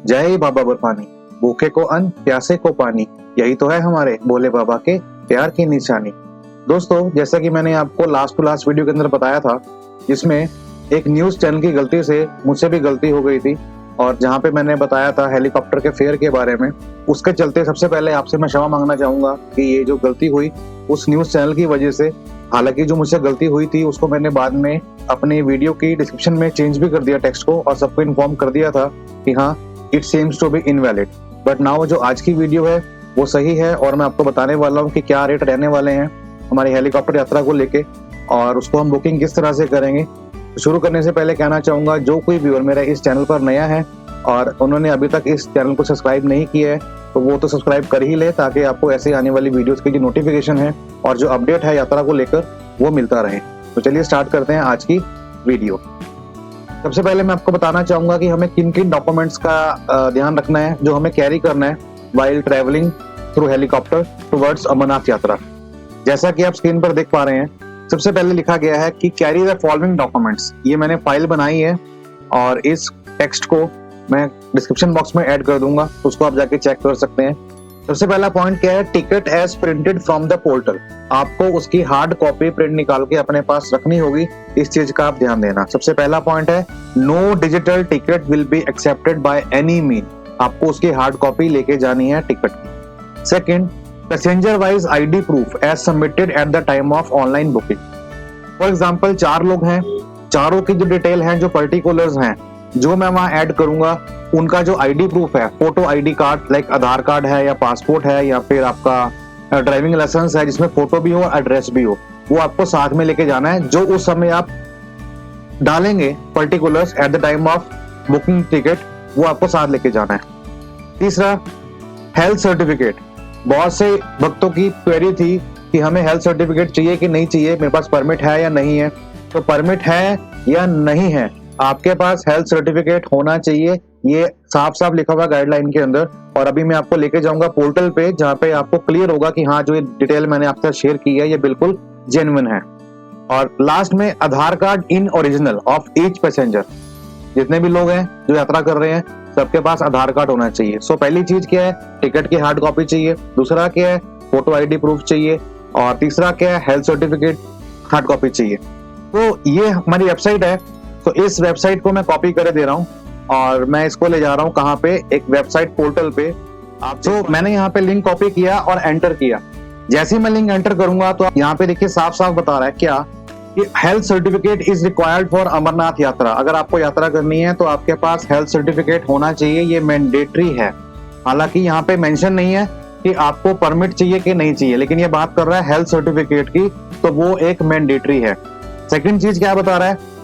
जय बाबा बर्फानी, भूखे को अन्न प्यासे को पानी, यही तो है हमारे भोले बाबा के प्यार की निशानी। दोस्तों, जैसा कि मैंने आपको लास्ट टू लास्ट वीडियो के अंदर बताया था, जिसमें एक न्यूज चैनल की गलती से मुझसे भी गलती हो गई थी और जहां पे मैंने बताया था हेलीकॉप्टर के फेयर के बारे में, उसके चलते सबसे पहले आपसे मैं क्षमा मांगना चाहूंगा कि ये जो गलती हुई उस न्यूज चैनल की वजह से। हालांकि जो मुझसे गलती हुई थी उसको मैंने बाद में अपनी वीडियो की डिस्क्रिप्शन में चेंज भी कर दिया टेक्स्ट को और सबको इन्फॉर्म कर दिया था कि हाँ, it seems to be invalid. But now जो आज की वीडियो है वो सही है और मैं आपको बताने वाला हूँ कि क्या रेट रहने वाले हैं हमारी हेलीकॉप्टर यात्रा को लेके और उसको हम बुकिंग किस तरह से करेंगे। शुरू करने से पहले कहना चाहूंगा, जो कोई व्यूअर मेरा इस चैनल पर नया है और उन्होंने अभी तक इस चैनल को सब्सक्राइब नहीं किया है तो वो तो सब्सक्राइब कर ही ले, ताकि आपको ऐसे आने वाली वीडियोस की जो नोटिफिकेशन है और जो अपडेट है यात्रा को लेकर वो मिलता रहे। तो चलिए स्टार्ट करते हैं आज की वीडियो। सबसे पहले मैं आपको बताना चाहूंगा कि हमें किन किन डॉक्यूमेंट्स का ध्यान रखना है जो हमें कैरी करना है while travelling through helicopter towards Amarnath Yatra. जैसा कि आप स्क्रीन पर देख पा रहे हैं, सबसे पहले लिखा गया है कि कैरी द फॉलोइंग डॉक्यूमेंट्स। ये मैंने फाइल बनाई है और इस टेक्स्ट को मैं डिस्क्रिप्शन बॉक्स में ऐड कर दूंगा, तो उसको आप जाके चेक कर सकते हैं। सबसे पहला पॉइंट क्या है, ticket as printed from the portal. आपको उसकी हार्ड कॉपी प्रिंट निकाल के अपने पास रखनी होगी, इस चीज का आप ध्यान देना। सबसे पहला पॉइंट है, no digital ticket will be accepted by any mean. आपको उसकी हार्ड कॉपी लेके जानी है टिकट की। Second, passenger wise ID proof as submitted at the time of online booking. For example 4 लोग हैं, चारों की जो डिटेल है, जो पर्टिकुलर्स हैं, जो मैं वहां ऐड करूंगा, उनका जो आईडी प्रूफ है, फोटो आईडी कार्ड लाइक आधार कार्ड है या पासपोर्ट है या फिर आपका ड्राइविंग लाइसेंस है जिसमें फोटो भी हो और एड्रेस भी हो, वो आपको साथ में लेके जाना है। जो उस समय आप डालेंगे particulars eight the time of booking ticket, वो आपको साथ लेके जाना है। तीसरा, हेल्थ सर्टिफिकेट। बहुत से भक्तों की क्वेरी थी कि हमें हेल्थ सर्टिफिकेट चाहिए कि नहीं चाहिए, मेरे पास परमिट है या नहीं है। तो परमिट है या नहीं है, आपके पास हेल्थ सर्टिफिकेट होना चाहिए, ये साफ साफ लिखा हुआ गाइडलाइन के अंदर। और अभी मैं आपको लेके जाऊंगा पोर्टल पे, जहाँ पे आपको क्लियर होगा कि हाँ, जो ये डिटेल मैंने आपसे शेयर की है ये बिल्कुल जेन्युइन है। और लास्ट में, Aadhaar card in original of each passenger. जितने भी लोग हैं जो यात्रा कर रहे हैं, सबके पास आधार कार्ड होना चाहिए। सो पहली चीज क्या है, टिकट की हार्ड कॉपी चाहिए। दूसरा क्या है, फोटो आईडी प्रूफ चाहिए। और तीसरा क्या है, हेल्थ सर्टिफिकेट हार्ड कॉपी चाहिए। तो ये हमारी वेबसाइट है, तो इस वेबसाइट को मैं कॉपी करे दे रहा हूँ और मैं इसको ले जा रहा हूँ कहाँ पे, एक वेबसाइट पोर्टल पे। आप जो मैंने यहाँ पे लिंक कॉपी किया और एंटर किया। जैसे ही मैं लिंक एंटर करूंगा तो यहाँ पे देखिए साफ साफ बता रहा है क्या कि health certificate is required for Amarnath Yatra. अगर आपको यात्रा करनी है तो आपके पास हेल्थ सर्टिफिकेट होना चाहिए, ये मैंडेटरी है। हालांकि यहाँ पे मेंशन नहीं है कि आपको परमिट चाहिए कि नहीं चाहिए, लेकिन ये बात कर रहा है हेल्थ सर्टिफिकेट की, तो वो एक मैंडेटरी है। सेकंड चीज क्या बता रहा है,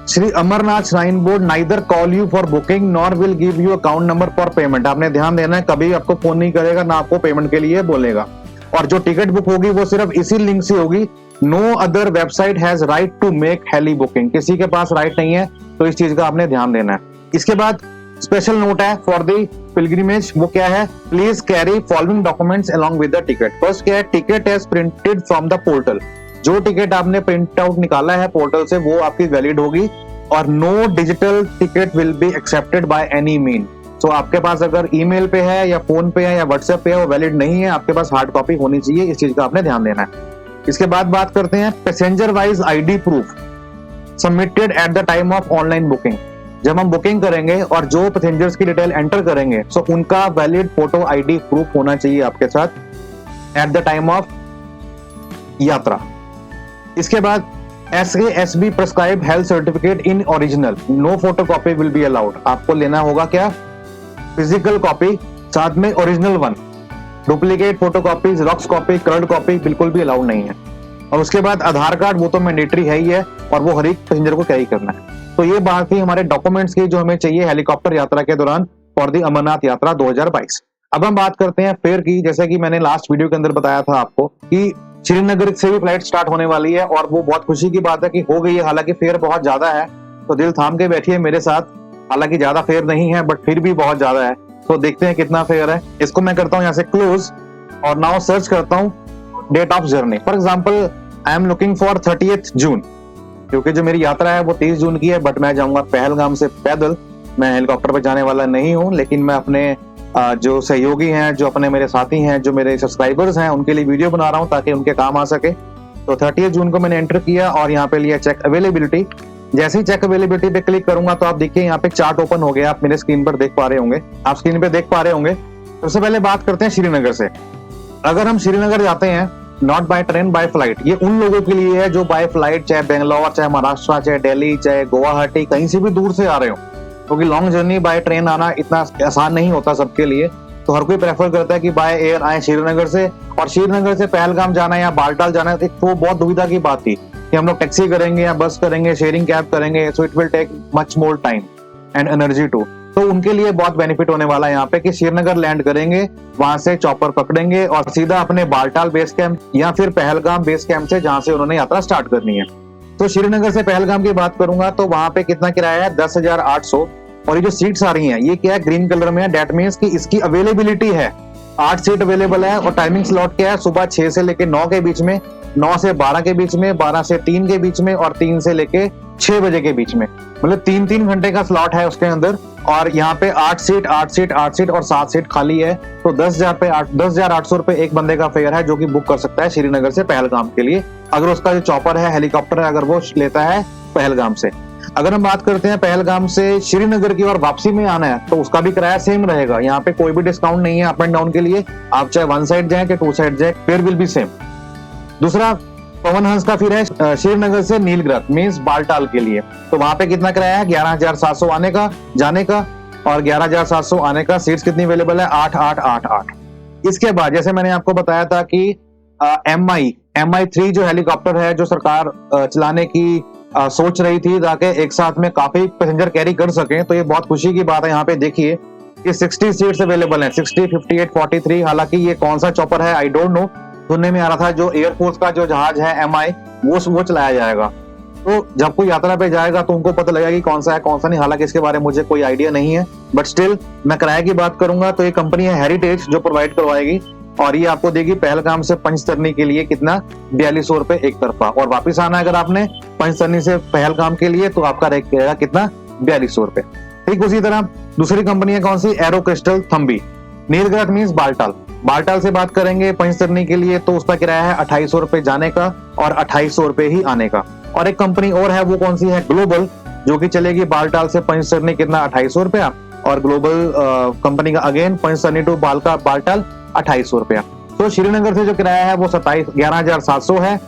Shri Amarnath shrine board neither call you for booking nor will give you account number for payment. आपने ध्यान देना है, कभी आपको फोन नहीं करेगा, ना आपको पेमेंट के लिए बोलेगा। और जो टिकट बुक होगी वो सिर्फ इसी लिंक से होगी। No other website has right to make heli booking. किसी के पास राइट नहीं है, तो इस चीज का आपने ध्यान देना है। इसके बाद स्पेशल नोट है फॉर द पिलग्रिमेज। वो क्या है, please carry following documents along with the ticket. First क्या है, ticket as printed from the portal. जो टिकट आपने प्रिंट आउट निकाला है पोर्टल से, वो आपकी वैलिड होगी। और no digital ticket will be accepted by any mean. So आपके पास अगर ईमेल पे है या फोन पे है या व्हाट्सएप पे है, वो वैलिड नहीं है, आपके पास हार्ड कॉपी होनी चाहिए। इस चीज का आपने ध्यान देना है। इसके बाद बात करते हैं passenger wise ID proof submitted at the time of online booking. जब हम बुकिंग करेंगे और जो पैसेंजर्स की डिटेल एंटर करेंगे, सो उनका वैलिड फोटो आईडी प्रूफ होना चाहिए आपके साथ एट द टाइम ऑफ यात्रा। इसके बाद SASB prescribe health certificate in original, no photocopy will be allowed. आपको लेना होगा क्या, फिजिकल कॉपी, साथ में original one. Duplicate photocopy, xerox copy, coloured copy बिल्कुल भी अलाउड नहीं है। और उसके बाद आधार कार्ड, वो तो मैंडेटरी है ही है और वो हर एक पैसेंजर को कैरी करना है। तो ये बात थी हमारे डॉक्यूमेंट्स की जो हमें चाहिए हेलीकॉप्टर यात्रा के दौरान फॉर दी अमरनाथ यात्रा 2022। अब हम बात करते हैं फेयर की। जैसे कि मैंने लास्ट वीडियो के अंदर बताया था आपको कि श्रीनगर से भी फ्लाइट स्टार्ट होने वाली है और वो बहुत खुशी की बात है कि हो गई है। हालांकि फेयर बहुत ज्यादा है, तो दिल थाम के बैठिए मेरे साथ। हालांकि ज्यादा फेयर नहीं है, बट फिर भी बहुत ज्यादा है, तो देखते हैं कितना फेयर है। इसको मैं करता हूँ यहाँ से क्लोज और नाउ सर्च करता हूँ date of journey. For example I am looking for 30th June, क्योंकि जो मेरी यात्रा है वो 30 जून की है, बट मैं जाऊंगा पहलगाम से पैदल मैं हेलीकॉप्टर पर जाने वाला नहीं हूँ, लेकिन मैं अपने जो सहयोगी हैं, जो अपने मेरे साथी हैं, जो मेरे सब्सक्राइबर्स हैं, उनके लिए वीडियो बना रहा हूँ ताकि उनके काम आ सके। तो 30 जून को मैंने एंटर किया और यहाँ पे लिया चेक अवेलेबिलिटी। जैसे ही चेक अवेलेबिलिटी पे क्लिक करूंगा तो आप देखिए यहाँ पे चार्ट ओपन हो गया, आप मेरे स्क्रीन पर देख पा रहे होंगे, आप स्क्रीन पे देख पा रहे होंगे। सबसे पहले बात करते हैं श्रीनगर से। अगर हम श्रीनगर जाते हैं not by train by flight, ये उन लोगों के लिए है जो बाय फ्लाइट चाहे बेंगलोर, चाहे महाराष्ट्र, चाहे दिल्ली, चाहे गुवाहाटी, कहीं से भी दूर से आ रहे हो, क्योंकि लॉन्ग जर्नी बाय ट्रेन आना इतना आसान नहीं होता सबके लिए। तो हर कोई प्रेफर करता है कि बाय एयर आए श्रीनगर से, और श्रीनगर से पहलगाम जाना है या बालटाल जाना है तो बहुत दुविधा की बात थी कि हम लोग टैक्सी करेंगे या बस करेंगे, शेयरिंग कैब करेंगे, so it will take much more time and energy too. तो उनके लिए बहुत बेनिफिट होने वाला है यहाँ पे कि श्रीनगर लैंड करेंगे, वहां से चॉपर पकड़ेंगे और सीधा अपने बालटाल बेस कैंप या फिर पहलगाम बेस कैंप से, जहां से उन्होंने यात्रा स्टार्ट करनी है। तो श्रीनगर से पहलगाम की बात करूंगा तो वहां पे कितना किराया है, 10,800। और ये जो सीट्स आ रही हैं ये क्या है, ग्रीन कलर में है, डेट मीन्स कि इसकी अवेलेबिलिटी है, 8 सीट अवेलेबल है। और टाइमिंग स्लॉट क्या है, सुबह 6 से लेके 9 के बीच में, 9 से 12 के बीच में, 12 से 3 के बीच में और 3 से लेके 6 बजे के बीच में, मतलब 3-3 घंटे का स्लॉट है उसके अंदर। और यहाँ पे 8 सीट और 7 सीट खाली है। तो 10,800 रुपए एक बंदे का फेयर है जो कि बुक कर सकता है श्रीनगर से पहलगाम के लिए, अगर उसका जो चॉपर है, हेलीकॉप्टर है, अगर वो लेता है पहलगाम से। अगर हम बात करते हैं पहलगाम से श्रीनगर की और वापसी में आना है तो उसका भी किराया सेम रहेगा, यहाँ पे कोई भी डिस्काउंट नहीं है अप एंड डाउन के लिए। आप चाहे 1 साइड जाए कि 2 साइड जाए, फेयर विल बी सेम। दूसरा पवन हंस का फिर है श्रीनगर से नीलग्रत मीन्स बालटाल के लिए, तो वहां पे कितना किराया है, 11,700 आने का जाने का और 11,700 आने का। सीट्स कितनी अवेलेबल है, 8,888। इसके बाद जैसे मैंने आपको बताया था कि MI3 जो हेलीकॉप्टर है, जो सरकार चलाने की सोच रही थी ताकि एक साथ में काफी पैसेंजर कैरी कर सकें, तो ये बहुत खुशी की बात है। यहाँ पे देखिए कि 60 सीट्स अवेलेबल हैं, 60, 58, 43। हालांकि ये कौन सा चॉपर है आई डोंट नो, सुनने में आ रहा था जो एयरफोर्स का जो जहाज है MI वो चलाया जाएगा। तो जब कोई यात्रा पे जाएगा तो उनको पता लगेगा कि कौन सा है कौन सा नहीं। हालांकि इसके बारे में मुझे कोई आइडिया नहीं है, बट स्टिल मैं किराए की बात करूंगा तो ये कंपनी है हेरिटेज जो प्रोवाइड करवाएगी, और ये आपको देगी पहलगाम से पंचतरनी के लिए कितना, 4200 रुपए एक तरफा। और वापिस आना अगर आपने पंचतरनी से पहलगाम के लिए तो आपका रेट रहेगा कितना, 4200 रुपए। ठीक उसी तरह दूसरी कंपनी है कौन सी, एरो क्रिस्टल थम्बी। नीलग्रत मीन्स बालटाल, बालटाल से बात करेंगे पंचतरनी के लिए तो उसका किराया है 2800 रुपए जाने का और 2800 रुपए ही आने का। और एक कंपनी और है, वो कौन सी है, ग्लोबल, जो कि चलेगी बालटाल से पंचतरनी कितना, 2800 रुपया, और ग्लोबल कंपनी का अगेन पंचतरनी टू बालटाल 2800 रुपया। तो श्रीनगर से जो किराया है वो 11,700 है।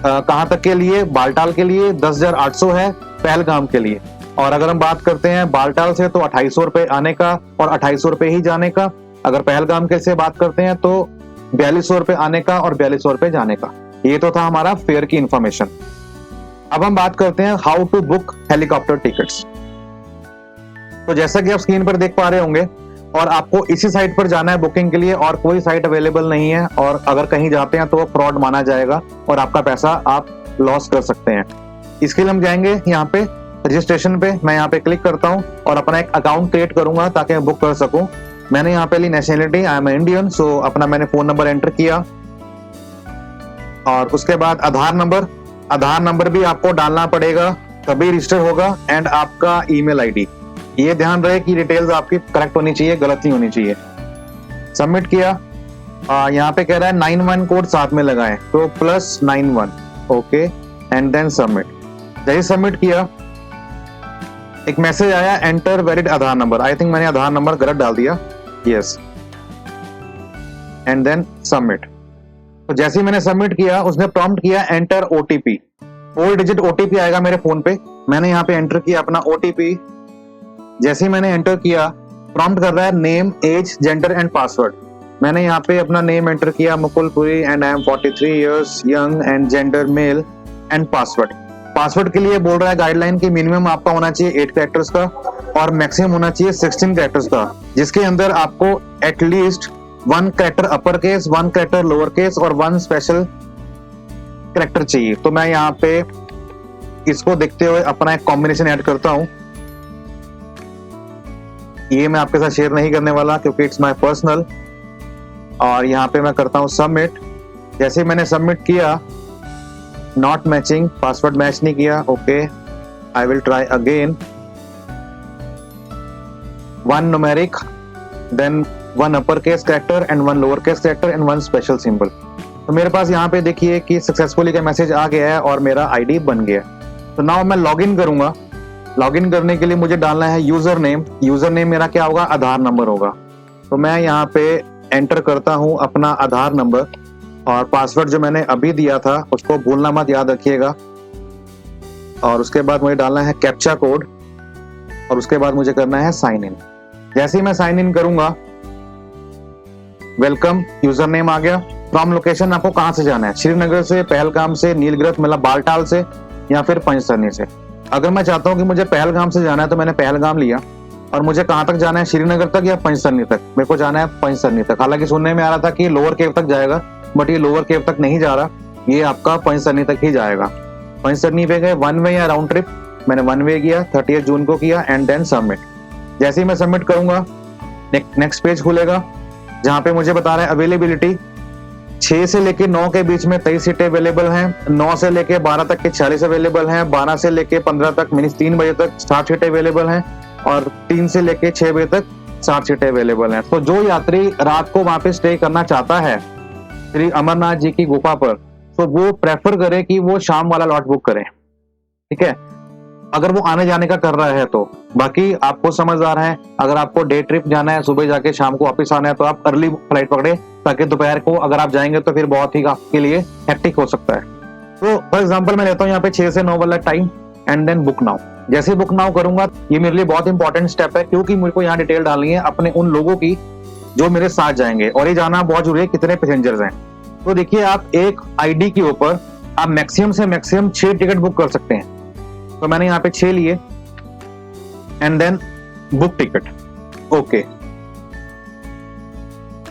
कहां तक के लिए, बालटाल के लिए 10,800 है पहलगाम के लिए। और अगर हम बात करते हैं बालटाल से तो 2800 रुपए आने का और 2800 रुपए ही जाने का। अगर पहलगाम के से बात करते हैं तो 4200 रुपए आने का और 4200 रुपए जाने का। ये तो था हमारा फेयर की इंफॉर्मेशन। अब हम बात करते हैं how to book helicopter tickets. तो जैसा कि आप स्क्रीन पर देख पा रहे होंगे, और आपको इसी साइट पर जाना है बुकिंग के लिए, और कोई साइट अवेलेबल नहीं है, और अगर कहीं जाते हैं तो वो फ्रॉड माना जाएगा और आपका पैसा आप लॉस कर सकते हैं। इसके लिए हम जाएंगे यहाँ पे रजिस्ट्रेशन पे, मैं यहाँ पे क्लिक करता हूँ और अपना एक अकाउंट क्रिएट करूंगा ताकि मैं बुक कर सकूं। मैंने यहाँ पे ली नेशनलिटी, आई एम इंडियन, सो अपना मैंने फोन नंबर एंटर किया और उसके बाद आधार नंबर भी आपको डालना पड़ेगा तभी रजिस्टर होगा, एंड आपका ईमेल आईडी। ये ध्यान रहे कि डिटेल्स आपकी करेक्ट होनी चाहिए, गलत नहीं होनी चाहिए। सबमिट किया, यहाँ पे कह रहा है 91 कोड साथ में लगाएं, तो +91, ओके, एंड देन सबमिट। जैसे सबमिट किया एक मैसेज आया, enter valid Aadhaar number. I think मैंने आधार नंबर गलत डाल दिया, यस, एंड देन सबमिट। तो जैसे ही मैंने सबमिट किया उसने प्रॉम्प्ट किया एंटर OTP, 4 डिजिट OTP आएगा मेरे फोन पे। मैंने यहाँ पे एंटर किया अपना OTP। जैसे ही मैंने एंटर किया प्रॉम्प्ट कर रहा है name, age, gender and password. मैंने यहाँ पे अपना नेम एंटर किया Mukul Puri, and I am 43 years young, and gender male, and password के लिए बोल रहा है गाइडलाइन की मिनिमम आपका होना चाहिए 8 कैरेक्टर्स का और मैक्सिमम होना चाहिए 16 कैरेक्टर्स का, जिसके अंदर आपको at least 1 character upper case, 1 character lower case और 1 स्पेशल कैरेक्टर चाहिए। तो मैं यहाँ पे इसको देखते हुए अपना एक कॉम्बिनेशन ऐड करता हूँ। ये मैं आपके साथ शेयर नहीं करने वाला क्योंकि इट्स माय पर्सनल। और यहाँ पे मैं करता हूँ सबमिट। जैसे मैंने सबमिट किया, नॉट मैचिंग, पासवर्ड मैच नहीं किया, okay, I will try again. 1 numeric, then 1 upper case character and 1 lower case character and 1 special symbol. तो मेरे पास यहाँ पे देखिए कि सक्सेसफुली का मैसेज आ गया है और मेरा आईडी बन गया। तो नाउ मैं लॉगिन करूंगा। लॉगिन करने के लिए मुझे डालना है यूजर नेम। यूजर नेम मेरा क्या होगा, आधार नंबर होगा। तो मैं यहाँ पे एंटर करता हूँ अपना आधार नंबर, और पासवर्ड जो मैंने अभी दिया था उसको भूलना मत, याद रखिएगा। और उसके बाद मुझे डालना है कैप्चा कोड, और उसके बाद मुझे करना है साइन इन। जैसे ही मैं साइन इन करूंगा, वेलकम, यूजर नेम आ गया। फ्रॉम लोकेशन आपको कहां से जाना है, श्रीनगर से, पहलगाम से, नीलगिरी मतलब बालटाल से, या फिर पंचतरनी से। अगर मैं चाहता हूं कि मुझे पहलगाम से जाना है तो मैंने पहलगाम लिया। और मुझे कहां तक जाना है, श्रीनगर तक या पंचतरनी तक? मेरे को जाना है पंचतरनी तक। हालांकि सुनने में आ रहा था कि लोअर केव तक जाएगा, बट ये लोअर केव तक नहीं जा रहा, ये आपका पंचतरनी तक ही जाएगा। पंचतरनी पे गए, 1 वे या राउंड ट्रिप, मैंने 1 वे किया, 30 जून को किया, एंड देन सबमिट। जैसे ही मैं सबमिट करूंगा, नेक्स्ट पेज खुलेगा जहां पे मुझे बता रहा है अवेलेबिलिटी 6 से लेके 9 के बीच में 23 सीटें अवेलेबल हैं, 9 से लेके 12 तक के 40 अवेलेबल हैं, 12 से लेके 15 तक मींस 3 बजे तक 60 सीटें अवेलेबल हैं, और 3 से लेके 6 बजे तक 60 सीटें अवेलेबल हैं। तो जो यात्री रात को वहां पे स्टे करना चाहता है श्री अमरनाथ जी की गुफा पर, तो वो प्रेफर करे कि वो शाम वाला लॉट बुक करें, ठीक है, अगर वो आने जाने का कर रहा है तो। बाकी आपको समझदार है, अगर आपको डे ट्रिप जाना है, सुबह जाके शाम को वापस आना है, तो आप अर्ली फ्लाइट पकड़े, ताकि दोपहर को अगर आप जाएंगे तो फिर बहुत ही आपके लिए हेक्टिक हो सकता है। तो फॉर एग्जांपल मैं लेता हूँ यहाँ पे 6 से 9 वाला time, and then book now. जैसे बुक नाउ करूंगा, ये मेरे लिए बहुत इंपॉर्टेंट स्टेप है, क्योंकि मुझे को यहाँ डिटेल डालनी है अपने उन लोगों की जो मेरे साथ जाएंगे, और ये जाना बहुत जरूरी है कितने पैसेंजर्स हैं। तो देखिए, आप एक आईडी के ऊपर आप मैक्सिमम से मैक्सिमम 6 टिकट बुक कर सकते हैं। तो मैंने यहाँ पे 6 लिए, and then book ticket, okay.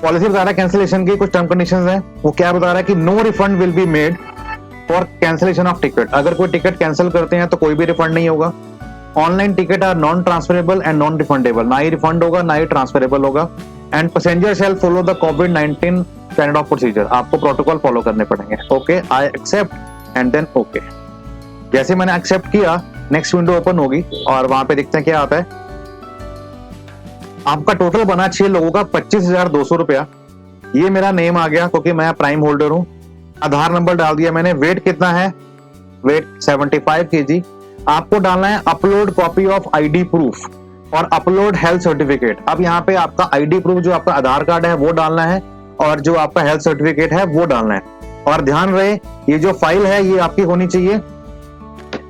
Policy बता रहा है कैंसिलेशन की कुछ टर्म कंडीशंस हैं। वो क्या बता रहा है कि no refund will be made for cancellation of ticket. अगर कोई टिकट कैंसिल करते हैं तो कोई भी रिफंड नहीं होगा। Online ticket are non transferable and non refundable, ना ही रिफंड होगा ना ही ट्रांसफरेबल होगा। And passenger shall follow the कोविड-19 स्टैंडर्ड ऑफ प्रोसीजर, आपको प्रोटोकॉल फॉलो करने पड़ेंगे। Okay, I accept, and then okay. जैसे मैंने एक्सेप्ट किया, नेक्स्ट विंडो ओपन होगी, और वहां पे देखते हैं क्या आता है। आपका टोटल बना 6 लोगों का 25,200 रुपया। ये मेरा नेम आ गया क्योंकि मैं प्राइम होल्डर हूं। आधार नंबर डाल दिया मैंने। वेट कितना है, वेट 75 kg। आपको डालना है upload copy of ID proof और अपलोड हेल्थ सर्टिफिकेट। अब यहाँ पे आपका आईडी प्रूफ जो आपका आधार कार्ड है वो डालना है, और जो आपका हेल्थ सर्टिफिकेट है वो डालना है। और ध्यान रहे, ये जो फाइल है ये आपकी होनी चाहिए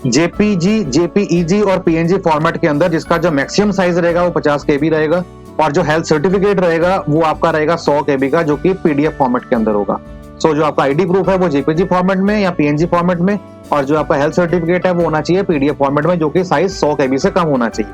जेपीजी, जेपीईजी और पीएनजी फॉर्मेट के अंदर, जिसका जो मैक्सिमम साइज रहेगा वो 50 KB रहेगा, और जो हेल्थ सर्टिफिकेट रहेगा वो आपका रहेगा 100 KB का, जो कि पीडीएफ फॉर्मेट के अंदर होगा। सो जो आपका आईडी प्रूफ है वो जेपीजी फॉर्मेट में या पीएनजी फॉर्मेट में, और जो आपका हेल्थ सर्टिफिकेट है वो होना चाहिए पीडीएफ फॉर्मेट में, जो कि साइज 100 KB से कम होना चाहिए।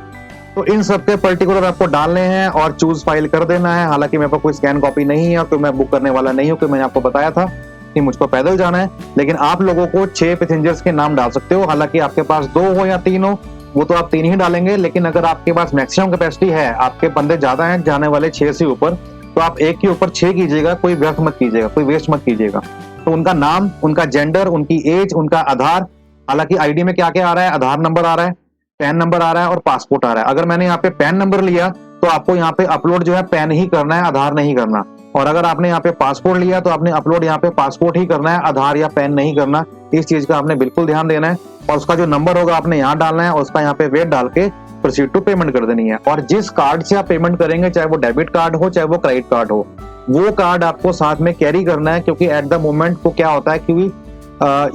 तो इन सब के पर्टिकुलर आपको डालने हैं और चूज फाइल कर देना है। हालांकि मेरे पास कोई स्कैन कॉपी नहीं है, क्योंकि मैं बुक करने वाला नहीं हूँ, क्योंकि मैंने आपको बताया था कि मुझको पैदल जाना है। लेकिन आप लोगों को 6 पैसेंजर्स के नाम डाल सकते हो। हालांकि आपके पास 2 हो या 3 हो, वो तो आप 3 ही डालेंगे। लेकिन अगर आपके पास मैक्सिमम कैपेसिटी है, आपके बंदे ज्यादा हैं जाने वाले 6 से ऊपर, तो आप एक के ऊपर 6 कीजिएगा, कोई व्यर्थ मत कीजिएगा, कोई वेस्ट मत कीजिएगा। तो उनका नाम, उनका जेंडर, उनकी एज, उनका आधार, हालांकि आईडी में क्या क्या आ रहा है, आधार नंबर आ रहा है, पैन नंबर आ रहा है और पासपोर्ट आ रहा है। अगर मैंने यहाँ पे पैन नंबर लिया तो आपको यहाँ पे अपलोड जो है पैन ही करना है, आधार नहीं करना। और अगर आपने यहाँ पे पासपोर्ट लिया तो आपने अपलोड यहाँ पे पासपोर्ट ही करना है, आधार या पैन नहीं करना। इस चीज का आपने बिल्कुल ध्यान देना है। और उसका जो नंबर होगा आपने यहाँ डालना है, और उसका यहाँ पे वेट डाल के प्रोसीड टू पेमेंट कर देनी है। और जिस कार्ड से आप पेमेंट करेंगे, चाहे वो डेबिट कार्ड हो चाहे वो क्रेडिट कार्ड हो, वो कार्ड आपको साथ में कैरी करना है। क्योंकि एट द मोमेंट को क्या होता है, क्योंकि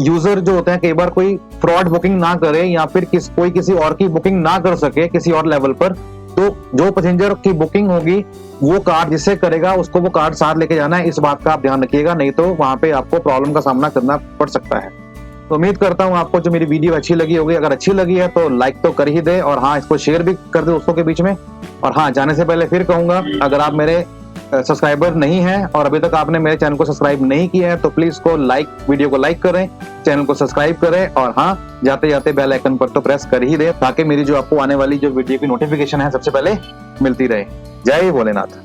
यूजर जो होते हैं कई बार कोई फ्रॉड बुकिंग ना करे या फिर कोई किसी और की बुकिंग ना कर सके किसी और लेवल पर, तो जो पैसेंजर की बुकिंग होगी वो कार्ड जिससे करेगा उसको वो कार्ड साथ लेके जाना है। इस बात का आप ध्यान रखिएगा, नहीं तो वहां पे आपको प्रॉब्लम का सामना करना पड़ सकता है। तो उम्मीद करता हूं आपको जो मेरी वीडियो अच्छी लगी होगी। अगर अच्छी लगी है तो लाइक तो कर ही दे, और हाँ, इसको शेयर भी कर दे दोस्तों के बीच में। और हाँ, जाने से पहले फिर कहूंगा, अगर आप मेरे सब्सक्राइबर नहीं हैं और अभी तक आपने मेरे चैनल को सब्सक्राइब नहीं किया है, तो प्लीज वीडियो को लाइक करें, चैनल को सब्सक्राइब करें, और हाँ, जाते जाते बेल आइकन पर तो प्रेस कर ही दे, ताकि मेरी जो आपको आने वाली जो वीडियो की नोटिफिकेशन है सबसे पहले मिलती रहे। जय भोलेनाथ।